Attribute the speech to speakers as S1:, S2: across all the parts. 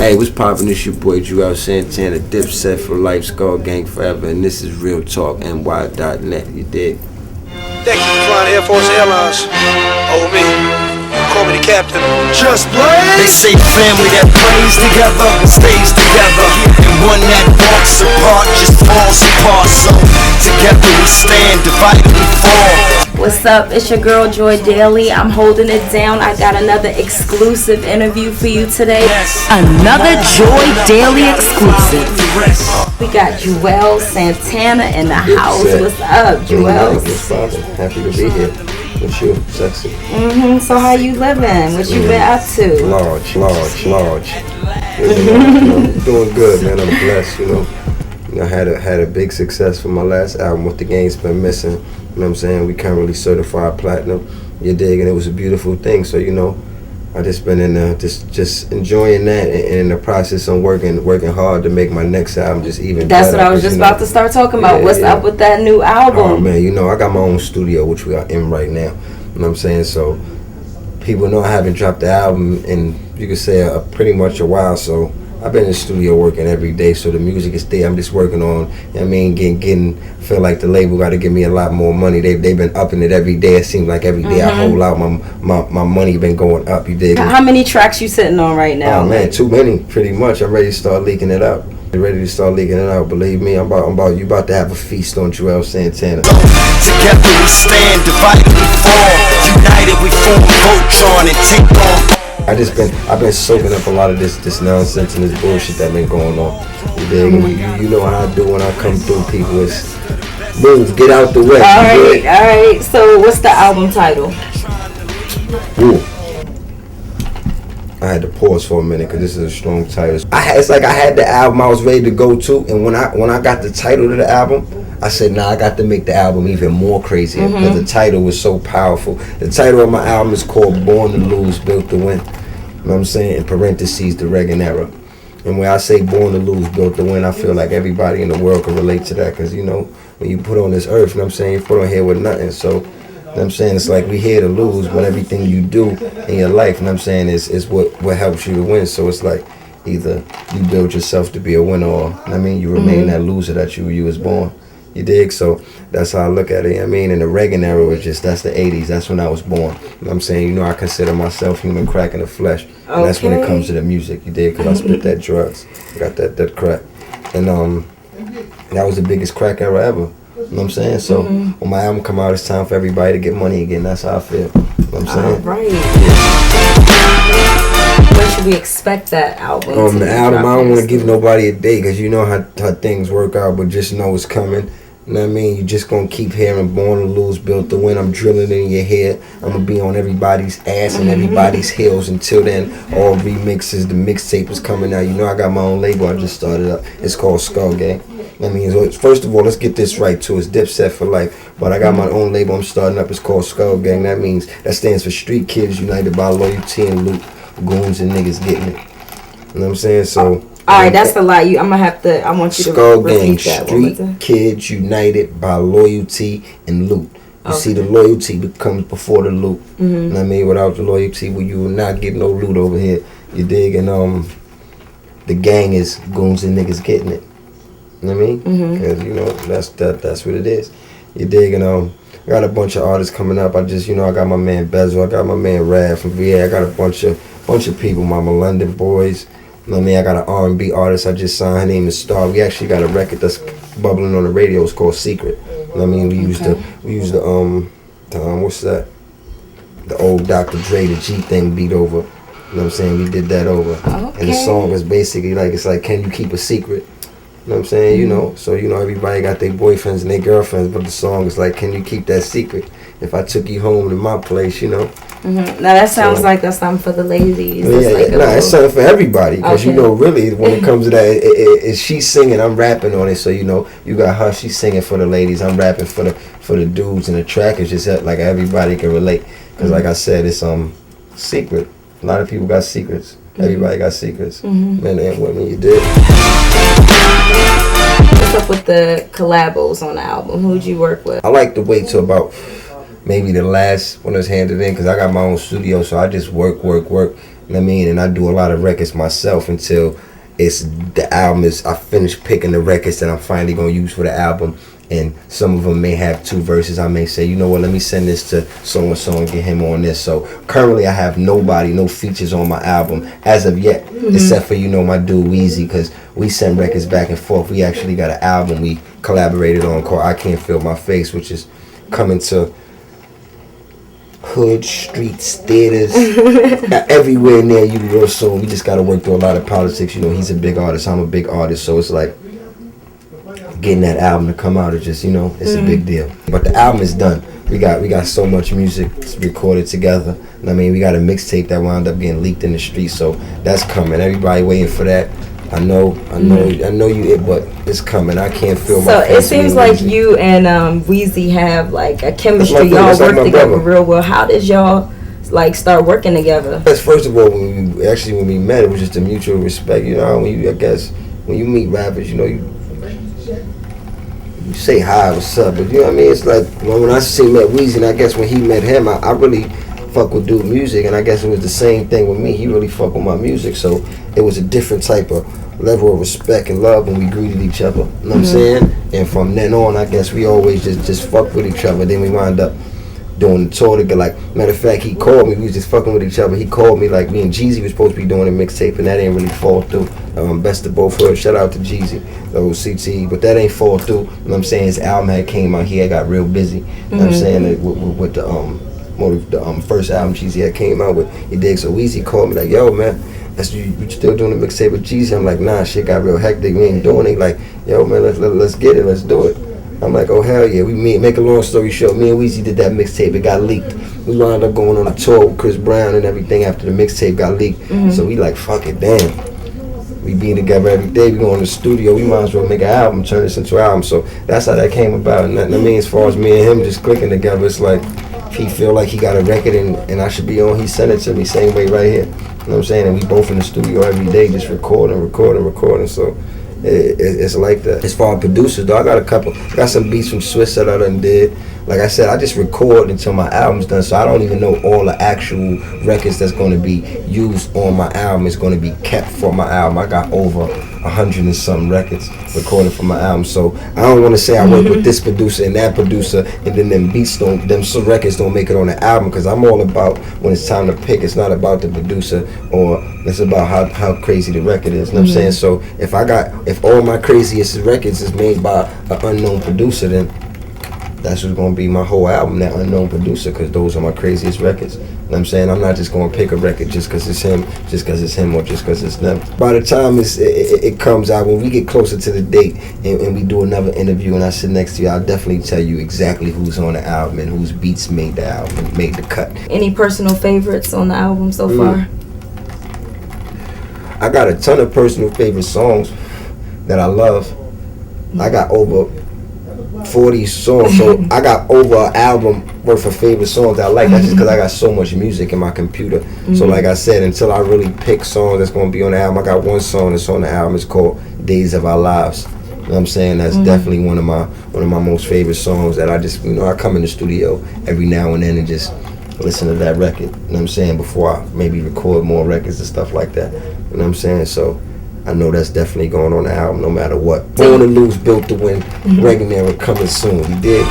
S1: Hey, what's poppin'? It's your boy Juelz Santana, Dipset for life, Skull Gang forever, and this is Real Talk, NY.net, you dig?
S2: Thank you for flying Air Force Airlines. Oh, me. Call me the captain. Just blaze.
S3: They say family that plays together stays together, and one that walks apart just falls apart. So together we stand, divided we fall.
S4: What's up? It's your girl Joy Daly. I'm holding it down. I got another exclusive interview for you today. Another Joy Daly exclusive. We got Juelz Santana in the house. What's up, Juelz?
S1: Happy to be here with you, sexy.
S4: So how you living? What you been up to?
S1: Large. Doing good, man. I'm blessed, I had a big success for my last album, What the Game's Been Missing. You know what I'm saying? We currently certified platinum. You dig? And it was a beautiful thing. So, I just been in just enjoying that, and in the process I'm working hard to make my next album just even better.
S4: That's what I was just about to start talking about. What's up with that new album?
S1: Oh man, I got my own studio, which we are in right now. You know what I'm saying? So people know I haven't dropped the album in, you could say, pretty much a while. So I've been in the studio working every day, so the music is there. I'm just working on, getting feel like the label got to give me a lot more money. They've been upping it every day. It seems like every day I hold out, my money been going up. You dig?
S4: How many tracks you sitting on right now?
S1: Oh man, too many, pretty much. I'm ready to start leaking it out. Believe me, I'm about to have a feast on Juelz Santana.
S3: Together we stand, divided we fall. United we form Voltron and take on.
S1: I've been soaking up a lot of this nonsense and this bullshit that been going on. You dig? You know how I do when I come through people. It's move, get out the way.
S4: All right. So what's the album title?
S1: Ooh. I had to pause for a minute because this is a strong title. It's like I had the album I was ready to go to, and when I got the title to the album, I said, nah, I got to make the album even more crazy because the title was so powerful. The title of my album is called Born to Lose, Built to Win. You know what I'm saying? In parentheses, the Reagan era. And when I say Born to Lose, Built to Win, I feel like everybody in the world can relate to that because, when you put on this earth, you know what I'm saying, you put on here with nothing. So, you know what I'm saying, it's like we here to lose, but everything you do in your life, you know what I'm saying, is what helps you to win. So it's like either you build yourself to be a winner or, you remain that loser that you was born. You dig? So that's how I look at it. And the Reagan era was that's the 80s. That's when I was born. You know what I'm saying? I consider myself human crack in the flesh. And that's when it comes to the music. You dig? Because I spit that drugs. I got that crack. And that was the biggest crack era ever. You know what I'm saying? So when my album come out, it's time for everybody to get money again. That's how I feel. You know what I'm saying?
S4: All right. When should we expect that album?
S1: The album, I don't want to give nobody a date because you know how things work out, but just know it's coming. You know what I mean? You just gonna keep hearing Born to Lose, Built to Win. I'm drilling in your head. I'm gonna be on everybody's ass and everybody's heels. Until then, all remixes, the mixtape is coming out. I got my own label I just started up. It's called Skull Gang. First of all, let's get this right too. It's Dipset for life. But I got my own label I'm starting up. It's called Skull Gang. That stands for Street Kids United by Loyalty and Loot. Goons and niggas getting it. You know what I'm saying? So.
S4: Alright, that's a lot. I want you to
S1: Skull
S4: repeat
S1: Gang,
S4: that.
S1: Street Kids United by Loyalty and Loot. You see, the loyalty comes before the loot. You know what I mean? Without the loyalty, you will not get no loot over here. You dig? And the gang is goons and niggas getting it. You know what I mean? Because that's what it is. You dig? And I got a bunch of artists coming up. I got my man Bezel. I got my man Rad from VA. I got a bunch of people. My London boys. You know what I mean? I got an R&B artist I just signed. Her name is Star. We actually got a record that's bubbling on the radio. It's called Secret. You know what I mean? We used the what's that? The old Dr. Dre, the G thing beat over. You know what I'm saying? We did that over. And the song is basically it's like, can you keep a secret? You know what I'm saying? So everybody got their boyfriends and their girlfriends, but the song is like, can you keep that secret? If I took you home to my place, Now
S4: that sounds like that's something for the ladies.
S1: It's something for everybody because really when it comes to that, it's she singing, I'm rapping on it. So you got her, she's singing for the ladies, I'm rapping for the dudes, and the track is just like everybody can relate. Because like I said, it's secret. A lot of people got secrets. Everybody got secrets. Men and women, you did.
S4: What's up with the collabos on the album? Who'd you work with?
S1: I like to wait till about maybe the last when it's handed in because I got my own studio, so I just work, what I mean? And I do a lot of records myself until the album is, I finish picking the records that I'm finally gonna use for the album. And some of them may have 2 verses. I may say, you know what, let me send this to so and so and get him on this. So currently I have no features on my album as of yet, except for, you know, my dude Weezy, because we send records back and forth. We actually got an album we collaborated on called I Can't Feel My Face, which is coming to hood, streets, theaters, everywhere near you real soon. We just got to work through a lot of politics. You know, he's a big artist, I'm a big artist, so it's like getting that album to come out is just, you know, it's a big deal. But the album is done. We got so much music recorded together. And I mean, we got a mixtape that wound up getting leaked in the street, so that's coming. Everybody waiting for that. I know you, but it's coming. I can't feel my face.
S4: So it seems like you and Weezy have like a chemistry. Y'all work together real well. How did y'all like start working together?
S1: First of all, when we met, it was just a mutual respect. You know, when you meet rappers, you know, you say hi, what's up, but you know what I mean? It's like when I met Weezy, and I guess when he met him, I really fuck with dude music, and I guess it was the same thing with me. He really fuck with my music, so it was a different type of level of respect and love when we greeted each other. You know what I'm saying? And from then on, I guess we always just fuck with each other. Then we wound up doing the tour together. Like, matter of fact, he called me. We was just fucking with each other. He called me, like, me and Jeezy was supposed to be doing a mixtape, and that ain't really fall through. Best of both worlds. Shout out to Jeezy, the old CT, but that ain't fall through. You know what I'm saying? His album had came out. He had got real busy. You know what I'm saying? With the first album Jeezy had came out with. He did. So Weezy called me like, yo, man, you still doing the mixtape with Jeezy? I'm like, nah, shit got real hectic. We ain't doing it. Like, yo, man, let's get it. Let's do it. I'm like, oh, hell yeah. Make a long story short, me and Weezy did that mixtape. It got leaked. We wound up going on a tour with Chris Brown and everything after the mixtape got leaked. So we like, fuck it, damn. We be together every day. We go in the studio. We might as well make an album, turn this into an album. So that's how that came about. And that, I mean, as far as me and him just clicking together, it's like, if he feel like he got a record and I should be on, he sent it to me, same way right here. You know what I'm saying? And we both in the studio every day just recording. So it's like that. As far as producers, though, I got some beats from Swiss that I done did. Like I said, I just record until my album's done, so I don't even know all the actual records that's going to be used on my album is going to be kept for my album. I got over 100 and something records recorded for my album, so I don't want to say I work with this producer and that producer, and then them records don't make it on the album, because I'm all about when it's time to pick. It's not about the producer, or it's about how crazy the record is. You know what I'm saying? So if all my craziest records is made by an unknown producer, then that's what's going to be my whole album, that unknown producer, because those are my craziest records. You know what I'm saying? I'm not just going to pick a record just because it's him, or just because it's them. By the time it comes out, when we get closer to the date and we do another interview and I sit next to you, I'll definitely tell you exactly who's on the album and whose beats made the album, made the cut.
S4: Any personal favorites on the album so far?
S1: I got a ton of personal favorite songs that I love. I got over 40 songs, so I got over an album worth of favorite songs that I like. That's just because I got so much music in my computer. So like I said, until I really pick songs that's going to be on the album, I got one song that's on the album. It's called Days of Our Lives. You know what I'm saying? That's definitely one of my most favorite songs that I just, I come in the studio every now and then and just listen to that record. You know what I'm saying? Before I maybe record more records and stuff like that. You know what I'm saying? So I know that's definitely going on the album no matter what. Born to Lose, Built to Win, Reagan era coming soon. You dig?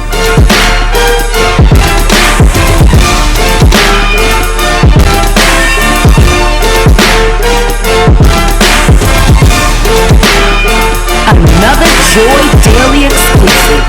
S5: Another Joy Daily exclusive.